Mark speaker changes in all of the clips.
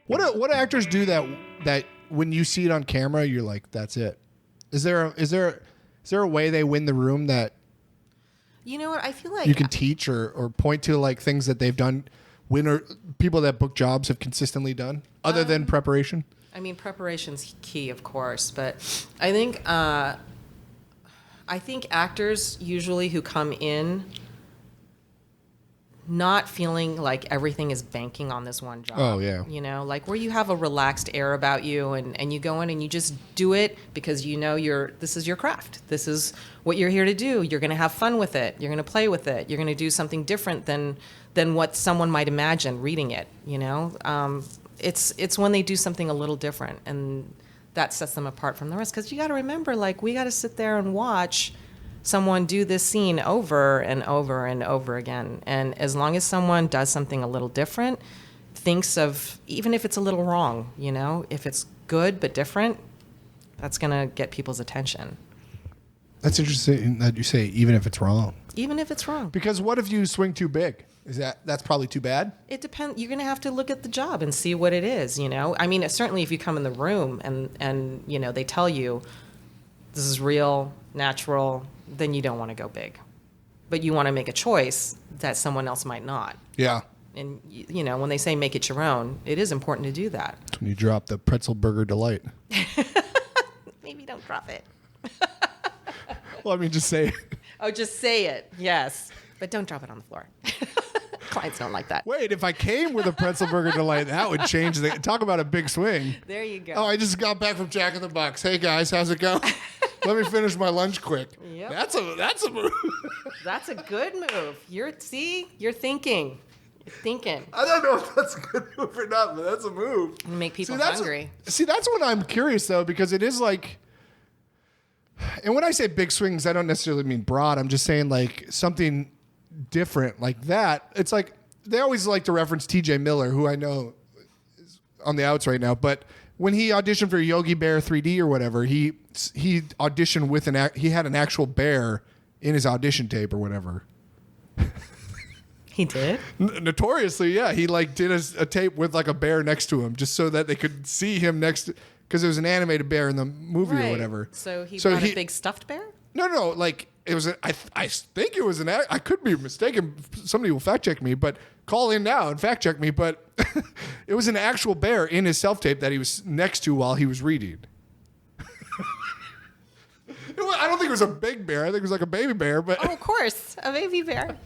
Speaker 1: What actors do that when you see it on camera, you're like, that's it? Is there a way they win the room that
Speaker 2: you know what I feel like
Speaker 1: you can teach or point to, like things that they've done, people that book jobs have consistently done other than preparation?
Speaker 2: I mean, preparation's key, of course, but I think actors usually who come in not feeling like everything is banking on this one job.
Speaker 1: Oh, yeah.
Speaker 2: You know, like where you have a relaxed air about you and you go in and you just do it because you know this is your craft. This is what you're here to do. You're going to have fun with it. You're going to play with it. You're going to do something different than what someone might imagine reading it, you know? It's when they do something a little different, and that sets them apart from the rest. Because you got to remember, like, we got to sit there and watch someone do this scene over and over and over again. And as long as someone does something a little different, thinks of, even if it's a little wrong, you know, if it's good but different, that's going to get people's attention.
Speaker 1: That's interesting that you say even if it's wrong.
Speaker 2: Even if it's wrong.
Speaker 1: Because what if you swing too big? That's probably too bad?
Speaker 2: It depends. You're going to have to look at the job and see what it is, you know? I mean, certainly if you come in the room and you know, they tell you this is real, natural, then you don't want to go big. But you want to make a choice that someone else might not.
Speaker 1: Yeah.
Speaker 2: And, you know, when they say make it your own, it is important to do that.
Speaker 1: That's when you drop the pretzel burger delight.
Speaker 2: Maybe don't drop it.
Speaker 1: Well, I mean, just say it.
Speaker 2: Oh, just say it. Yes. But don't drop it on the floor. Clients don't like that.
Speaker 1: Wait, if I came with a pretzel burger delight, that would change the... Talk about a big swing.
Speaker 2: There you go.
Speaker 1: Oh, I just got back from Jack in the Box. Hey, guys, how's it going? Let me finish my lunch quick.
Speaker 2: Yep.
Speaker 1: That's a move.
Speaker 2: That's a good move. You're thinking. You're thinking.
Speaker 1: I don't know if that's a good move or not, but that's a move.
Speaker 2: You make people hungry.
Speaker 1: That's what I'm curious, though, because it is like... And when I say big swings, I don't necessarily mean broad. I'm just saying like something different like that. It's like they always like to reference TJ Miller, who I know is on the outs right now. But when he auditioned for Yogi Bear 3D or whatever, he auditioned with he had an actual bear in his audition tape or whatever.
Speaker 2: He did?
Speaker 1: Notoriously, yeah. He like did a tape with like a bear next to him just so that they could see him next to... Because it was an animated bear in the movie or whatever.
Speaker 2: So he brought a big stuffed bear?
Speaker 1: No. Like, it was... I think it was an... I could be mistaken. Somebody will fact check me, but call in now and fact check me. But it was an actual bear in his self-tape that he was next to while he was reading. I don't think it was a big bear. I think it was like a baby bear. But
Speaker 2: oh, of course. A baby bear.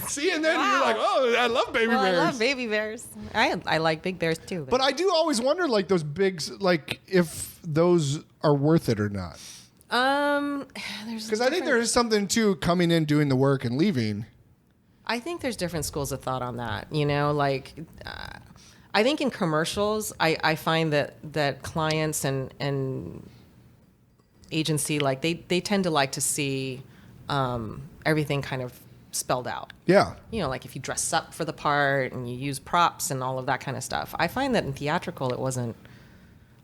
Speaker 1: See, and then you're like, oh, I love baby bears.
Speaker 2: I love baby bears. I like big bears too.
Speaker 1: But I do always wonder, like, those bigs, like, if those are worth it or not. Because I think there is something to coming in, doing the work, and leaving.
Speaker 2: I think there's different schools of thought on that. You know, like, I think in commercials, I find that clients and agency, like, they tend to like to see everything kind of spelled out.
Speaker 1: Yeah.
Speaker 2: You know, like if you dress up for the part and you use props and all of that kind of stuff. I find that in theatrical, it wasn't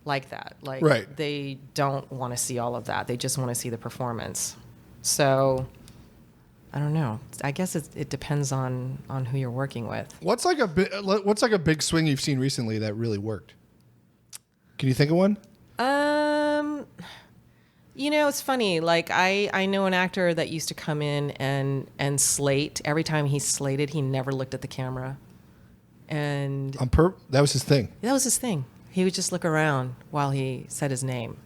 Speaker 2: like that. Like,
Speaker 1: right.
Speaker 2: They don't want to see all of that. They just want to see the performance. So, I don't know. I guess it depends on who you're working with.
Speaker 1: What's like a big swing you've seen recently that really worked? Can you think of one?
Speaker 2: You know, it's funny. Like, I know an actor that used to come in and slate. Every time he slated, he never looked at the camera. And
Speaker 1: that was his thing.
Speaker 2: That was his thing. He would just look around while he said his name.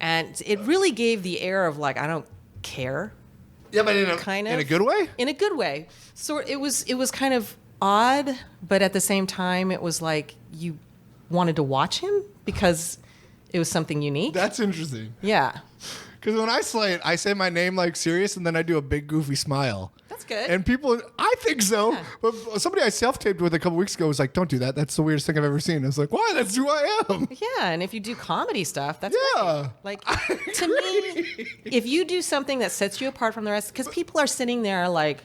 Speaker 2: And it really gave the air of, like, I don't care.
Speaker 1: Yeah, but in a good way?
Speaker 2: In a good way. So it was kind of odd, but at the same time, it was like you wanted to watch him because it was something unique.
Speaker 1: That's interesting.
Speaker 2: Yeah.
Speaker 1: Because when I slate, I say my name like serious, and then I do a big goofy smile.
Speaker 2: That's good.
Speaker 1: And people, I think so. Yeah. But somebody I self-taped with a couple weeks ago was like, don't do that. That's the weirdest thing I've ever seen. I was like, why? That's who I am.
Speaker 2: Yeah, and if you do comedy stuff, that's great. Like, to me, if you do something that sets you apart from the rest, because people are sitting there like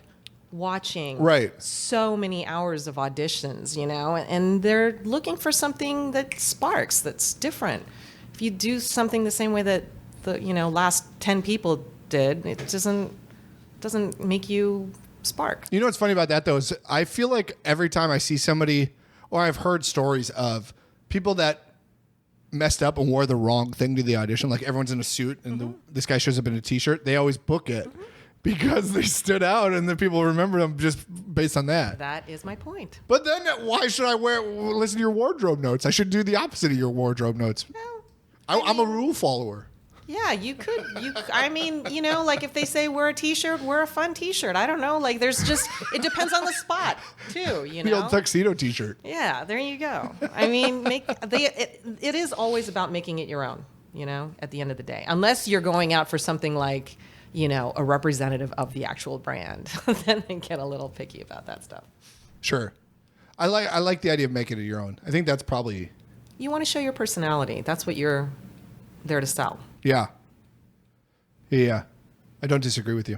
Speaker 2: watching so many hours of auditions, you know, and they're looking for something that sparks, that's different. If you do something the same way that the last 10 people did, it doesn't make you spark.
Speaker 1: You know what's funny about that though is I feel like every time I see somebody or I've heard stories of people that messed up and wore the wrong thing to the audition. Like everyone's in a suit and this guy shows up in a t-shirt. They always book it because they stood out and then people remember them just based on that.
Speaker 2: That is my point.
Speaker 1: But then why should I listen to your wardrobe notes? I should do the opposite of your wardrobe notes.
Speaker 2: Well,
Speaker 1: I'm a rule follower.
Speaker 2: Yeah, you could. I mean, like if they say wear a t-shirt, wear a fun t-shirt. I don't know. Like there's just, it depends on the spot too,
Speaker 1: The old tuxedo t-shirt.
Speaker 2: Yeah, there you go. I mean, it is always about making it your own, at the end of the day. Unless you're going out for something like, a representative of the actual brand. Then they get a little picky about that stuff.
Speaker 1: Sure. I like the idea of making it your own. I think that's probably...
Speaker 2: You want to show your personality. That's what you're there to sell.
Speaker 1: Yeah. Yeah. I don't disagree with you.